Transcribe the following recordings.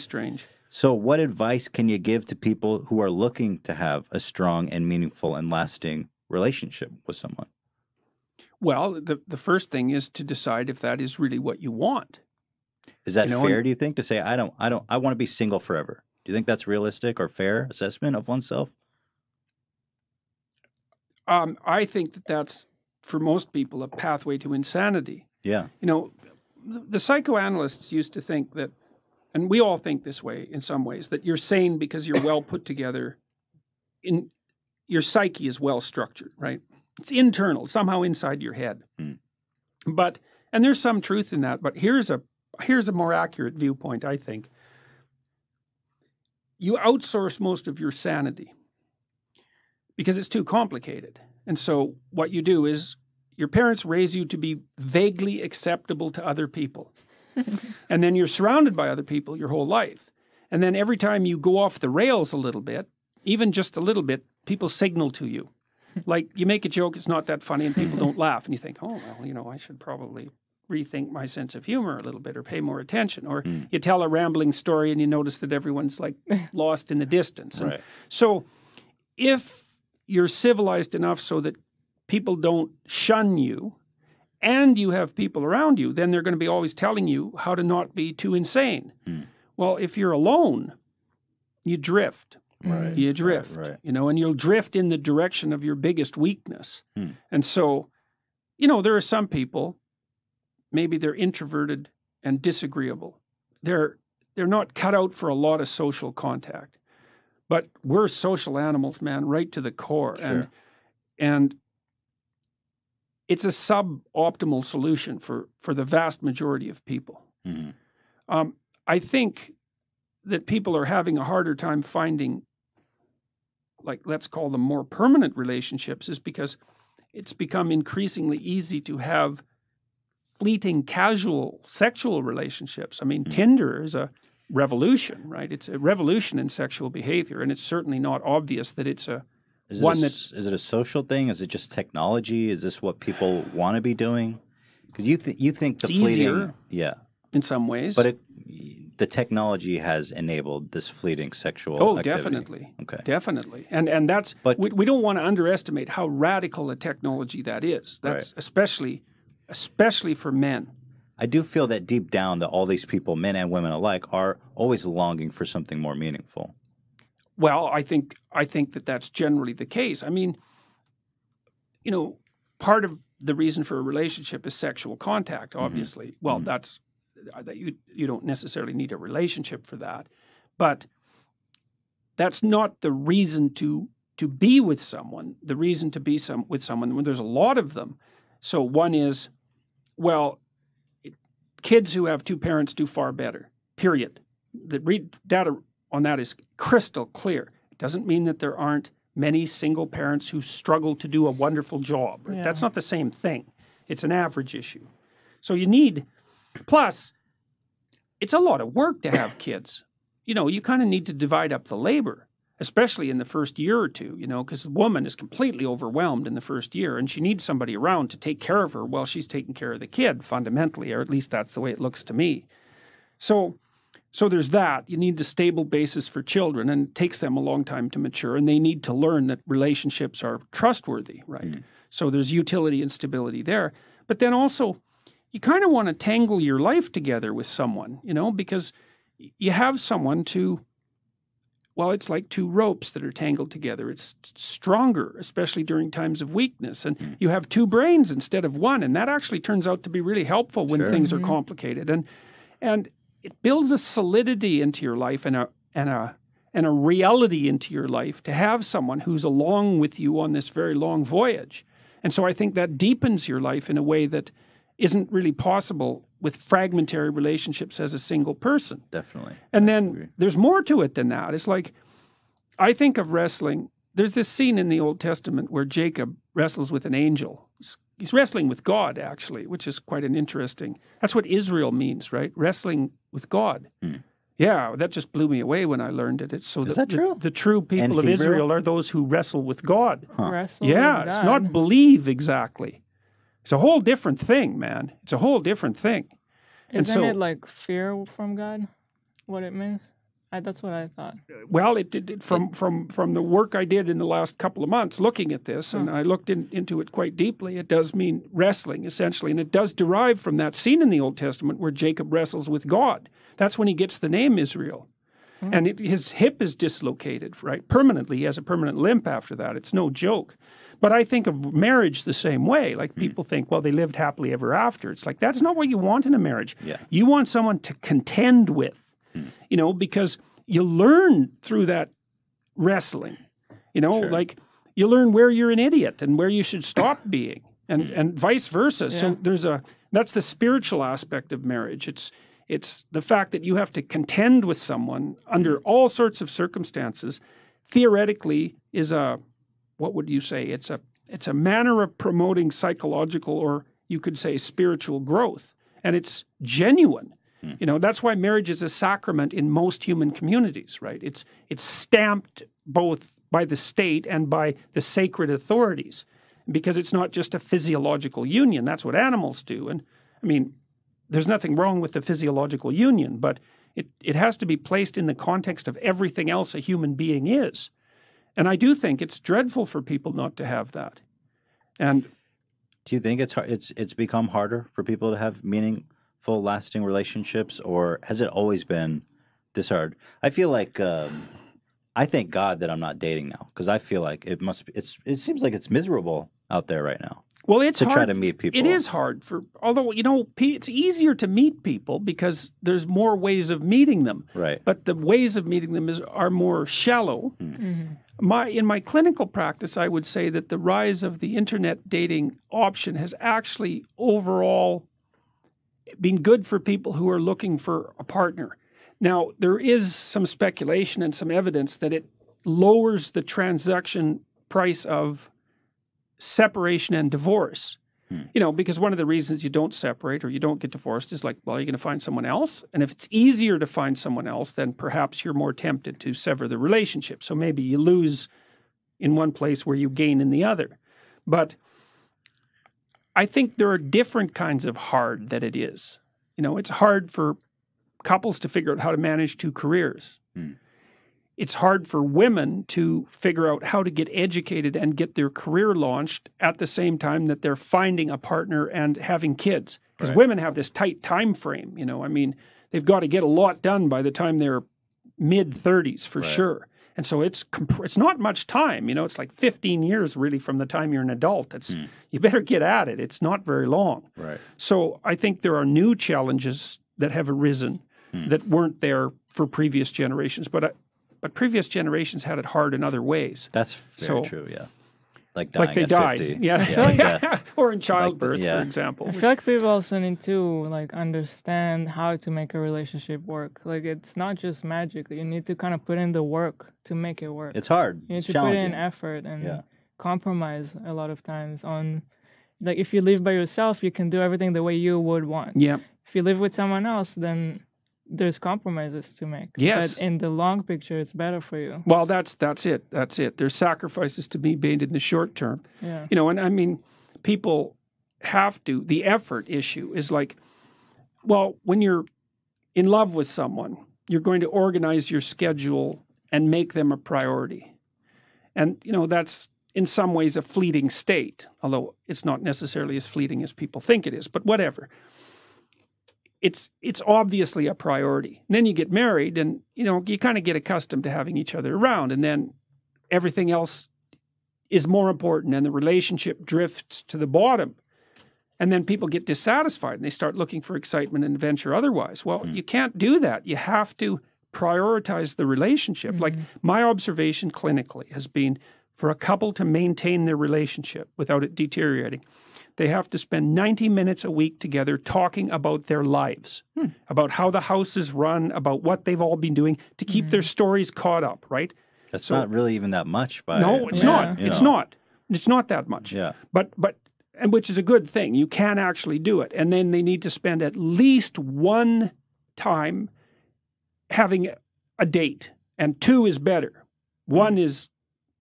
strange. So what advice can you give to people who are looking to have a strong and meaningful and lasting relationship with someone? Well, the first thing is to decide if that is really what you want. Is that fair, do you think, to say, I want to be single forever? Do you think that's realistic or fair assessment of oneself? I think that that's, for most people, a pathway to insanity. Yeah. You know, the psychoanalysts used to think that, and we all think this way in some ways, that you're sane because you're well put together. Your psyche is well structured, right? It's internal, somehow inside your head. But, and there's some truth in that, but here's a more accurate viewpoint, I think. You outsource most of your sanity because it's too complicated. And so what you do is your parents raise you to be vaguely acceptable to other people. And then you're surrounded by other people your whole life. And then every time you go off the rails a little bit, even just a little bit, people signal to you. Like you make a joke, it's not that funny, and people don't laugh. And you think, oh, well, I should probably rethink my sense of humor a little bit or pay more attention. Or you tell a rambling story and you notice that everyone's like lost in the distance. And so if you're civilized enough so that people don't shun you and you have people around you, then they're going to be always telling you how to not be too insane. Well, if you're alone, you drift. You drift, and you'll drift in the direction of your biggest weakness. And so, there are some people, maybe they're introverted and disagreeable. They're not cut out for a lot of social contact. But we're social animals, man, right to the core. And it's a suboptimal solution for the vast majority of people. I think that people are having a harder time finding, like, let's call them more permanent relationships, is because it's become increasingly easy to have fleeting, casual, sexual relationships. I mean, Tinder is a revolution, right? It's a revolution in sexual behavior, and it's certainly not obvious that it's Is it a social thing? Is it just technology? Is this what people want to be doing? Because you think the fleeting, in some ways, but the technology has enabled this fleeting sexual activity. Definitely. Okay. Definitely. And that's, but we don't want to underestimate how radical a technology that is. That's especially for men. I do feel that deep down that all these people, men and women alike, are always longing for something more meaningful. Well, I think that that's generally the case. I mean, part of the reason for a relationship is sexual contact, obviously. Well, that's that you don't necessarily need a relationship for that. But that's not the reason to be with someone. The reason to be with someone, when there's a lot of them. So one is, kids who have two parents do far better, period. The data on that is crystal clear. It doesn't mean that there aren't many single parents who struggle to do a wonderful job. Right? Yeah. That's not the same thing. It's an average issue. So plus, it's a lot of work to have kids. You kind of need to divide up the labor, especially in the first year or two, because the woman is completely overwhelmed in the first year, and she needs somebody around to take care of her while she's taking care of the kid, fundamentally, or at least that's the way it looks to me. So there's that. You need the stable basis for children, and it takes them a long time to mature, and they need to learn that relationships are trustworthy, right? So there's utility and stability there. But then also, you kind of want to tangle your life together with someone, because you have someone it's like two ropes that are tangled together. It's stronger, especially during times of weakness. And you have two brains instead of one, and that actually turns out to be really helpful when things are complicated. And it builds a solidity into your life and a reality into your life to have someone who's along with you on this very long voyage. And so I think that deepens your life in a way that isn't really possible with fragmentary relationships as a single person. Definitely. And then there's more to it than that. It's like, I think of wrestling. There's this scene in the Old Testament where Jacob wrestles with an angel. He's wrestling with God, actually, which is quite an interesting. That's what Israel means, right? Wrestling with God. Yeah, that just blew me away when I learned it. Is that true? The true people of Israel are those who wrestle with God. Wrestle yeah, with it's God. not believe exactly. It's a whole different thing, man. It's a whole different thing. Isn't it like fear from God? What it means? That's what I thought. Well, it did from the work I did in the last couple of months looking at this, and I looked into it quite deeply. It does mean wrestling, essentially, and it does derive from that scene in the Old Testament where Jacob wrestles with God. That's when he gets the name Israel. And his hip is dislocated, right? Permanently. He has a permanent limp after that. It's no joke. But I think of marriage the same way. Like people think, well, they lived happily ever after. It's like, that's not what you want in a marriage. Yeah. You want someone to contend with, because you learn through that wrestling, Sure. like you learn where you're an idiot and where you should stop being and vice versa. Yeah. So that's the spiritual aspect of marriage. It's the fact that you have to contend with someone under all sorts of circumstances, theoretically is what would you say? It's a manner of promoting psychological, or you could say spiritual growth. And it's genuine. That's why marriage is a sacrament in most human communities, right? It's stamped both by the state and by the sacred authorities, because it's not just a physiological union. That's what animals do. And I mean, there's nothing wrong with the physiological union, but it has to be placed in the context of everything else a human being is. And I do think it's dreadful for people not to have that. And Do you think it's hard, it's become harder for people to have meaningful, lasting relationships, or has it always been this hard? I feel like I thank God that I'm not dating now, because I feel like it seems like it's miserable out there right now. well, it's To hard try to meet people. It is hard although it's easier to meet people because there's more ways of meeting them. Right. But the ways of meeting them are more shallow. In my clinical practice, I would say that the rise of the internet dating option has actually overall been good for people who are looking for a partner. Now, there is some speculation and some evidence that it lowers the transaction price of separation and divorce. Because one of the reasons you don't separate or you don't get divorced is like, well, you're going to find someone else. And if it's easier to find someone else, then perhaps you're more tempted to sever the relationship. So maybe you lose in one place where you gain in the other. But I think there are different kinds of hard that it is. It's hard for couples to figure out how to manage two careers. It's hard for women to figure out how to get educated and get their career launched at the same time that they're finding a partner and having kids. Because women have this tight time frame, I mean, they've got to get a lot done by the time they're mid-30s for sure. And so it's not much time, it's like 15 years really from the time you're an adult. You better get at it. It's not very long. Right. So I think there are new challenges that have arisen that weren't there for previous generations. But previous generations had it hard in other ways. That's very true, yeah. Like Like they at died. 50. Yeah. Or in childbirth, yeah. for example. I feel like people also need to understand how to make a relationship work. Like, it's not just magic. You need to kind of put in the work to make it work. It's hard. You need It's to put challenging. in effort and compromise a lot of times on, like, if you live by yourself, you can do everything the way you would want. Yeah. If you live with someone else, then there's compromises to make. Yes. But in the long picture, it's better for you. Well, that's it. That's it. There's sacrifices to be made in the short term. Yeah. And I mean, people have to. The effort issue is like, well, when you're in love with someone, you're going to organize your schedule and make them a priority. And, that's in some ways a fleeting state, although it's not necessarily as fleeting as people think it is, but whatever. It's obviously a priority. And then you get married and, you kind of get accustomed to having each other around, and then everything else is more important and the relationship drifts to the bottom. And then people get dissatisfied and they start looking for excitement and adventure otherwise. Well, you can't do that. You have to prioritize the relationship. Like, my observation clinically has been for a couple to maintain their relationship without it deteriorating, they have to spend 90 minutes a week together talking about their lives, about how the house is run, about what they've all been doing to keep their stories caught up, right? That's not really even that much. No, it's not. It's not. It's not that much. Yeah. And which is a good thing. You can actually do it. And then they need to spend at least one time having a date. And 2 is better. 1 is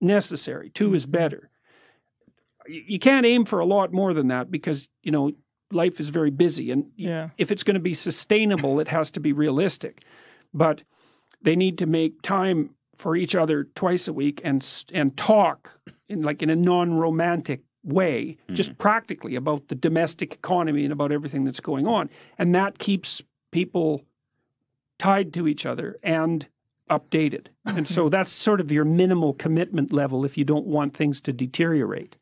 necessary. 2 is better. You can't aim for a lot more than that because, life is very busy. And if it's going to be sustainable, it has to be realistic. But they need to make time for each other twice a week and talk in a non-romantic way, just practically about the domestic economy and about everything that's going on. And that keeps people tied to each other and updated. And so that's sort of your minimal commitment level if you don't want things to deteriorate.